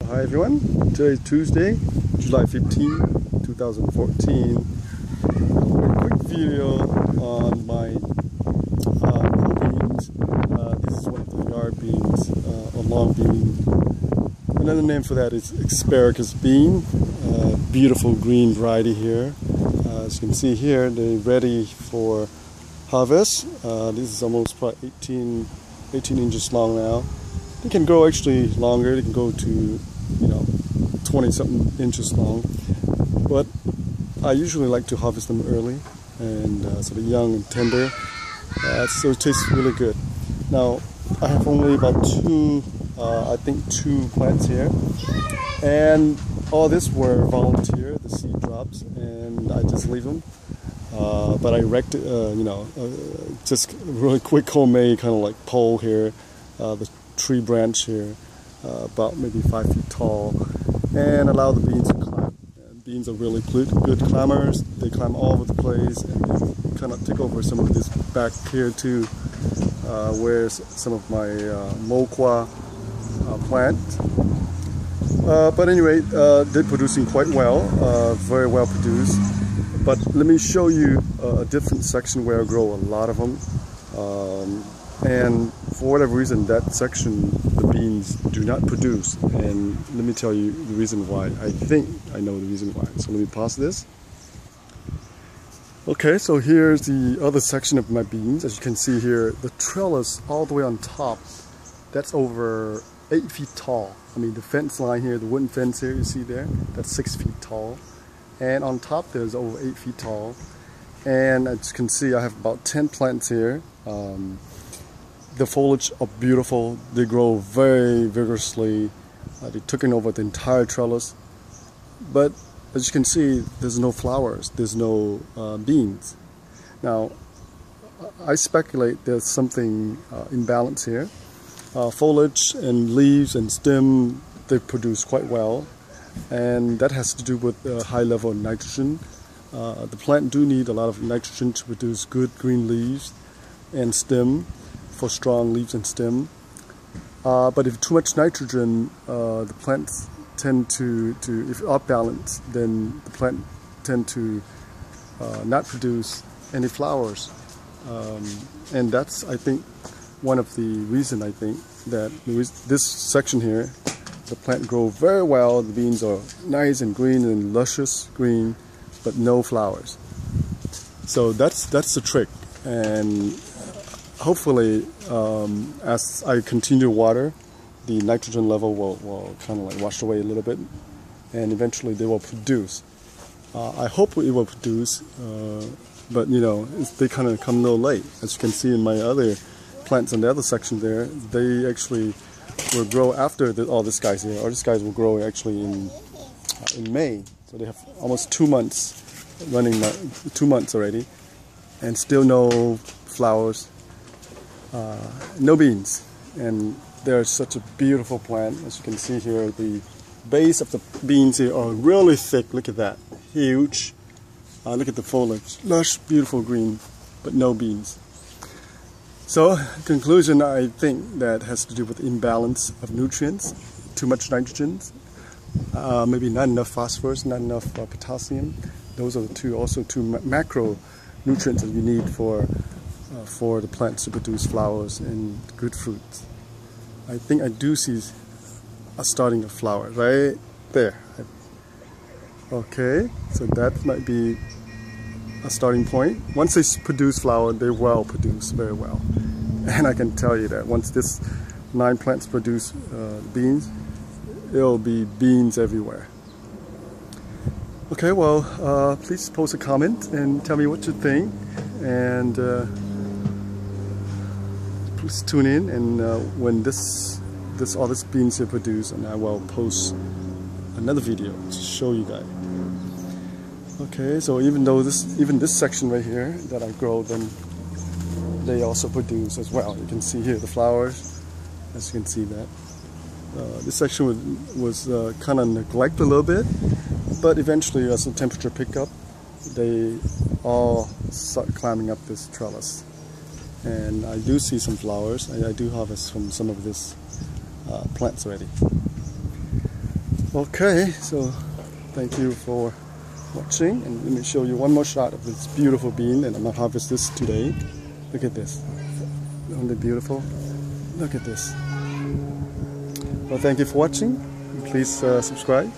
Hi everyone, today is Tuesday, July 15, 2014. A quick video on my pole beans. This is one of the yard beans, a long bean. Another name for that is Asparagus bean. Beautiful green variety here. As you can see here, they're ready for harvest. This is almost probably 18 inches long now. They can grow actually longer. They can go to 20 something inches long, but I usually like to harvest them early and sort of young and tender, so it tastes really good. Now I have only about two plants here, and all this were volunteer, the seed drops, and I just leave them, but I erected just really quick homemade kind of like pole here, the tree branch here, about maybe 5 feet tall, and allow the beans to climb. And beans are really good climbers. They climb all over the place, and they kind of take over some of this back here too, where some of my moqua plant. But anyway, they're producing quite well, very well produced. But let me show you a different section where I grow a lot of them. And for whatever reason, that section, the beans do not produce. And let me tell you the reason why. I think I know the reason why. So let me pause this. Okay, so here's the other section of my beans. As you can see here, the trellis all the way on top, that's over 8 feet tall. I mean, the fence line here, the wooden fence here, you see there, that's 6 feet tall. And on top there's over 8 feet tall. And as you can see, I have about 10 plants here. The foliage are beautiful. They grow very vigorously. They're taking over the entire trellis. But as you can see, there's no flowers. There's no beans. Now, I speculate there's something imbalance here. Foliage and leaves and stem, they produce quite well. And that has to do with a high level of nitrogen. The plant do need a lot of nitrogen to produce good green leaves and stem, for strong leaves and stem. But if too much nitrogen, the plants tend to if off balance, then the plant tend to not produce any flowers. And that's, I think, one of the reasons, I think, that this section here, the plant grow very well. The beans are nice and green and luscious green, but no flowers. So that's the trick. And hopefully, as I continue to water, the nitrogen level will kind of like wash away a little bit, and eventually they will produce. I hope it will produce, but they kind of come a little late. As you can see in my other plants in the other section there, they actually will grow after all these guys here. All these guys will grow actually in May, so they have almost 2 months running, 2 months already, and still no flowers. No beans, and they're such a beautiful plant. As you can see here, the base of the beans here are really thick. Look at that, huge. Look at the foliage, lush, beautiful green, but no beans. So, conclusion, I think that has to do with imbalance of nutrients, too much nitrogen, maybe not enough phosphorus, not enough potassium. Those are the two macro nutrients that you need for the plants to produce flowers and good fruits. I think I do see a starting of flower right there. Okay, so that might be a starting point. Once they produce flower, they will produce very well. And I can tell you that once this 9 plants produce beans, it'll be beans everywhere. Okay, well, please post a comment and tell me what you think. And please tune in, and when all this beans are produced, and I will post another video to show you guys. Okay, so even this section right here that I grow, then they also produce as well. You can see here the flowers, as you can see that. This section was kind of neglected a little bit, but eventually as the temperature picked up, they all start climbing up this trellis. And I do see some flowers. I do harvest from some of these plants already. Okay, so thank you for watching, and let me show you one more shot of this beautiful bean, and I'm gonna harvest this today. Look at this. Isn't it beautiful? Look at this. Well, thank you for watching. Please subscribe.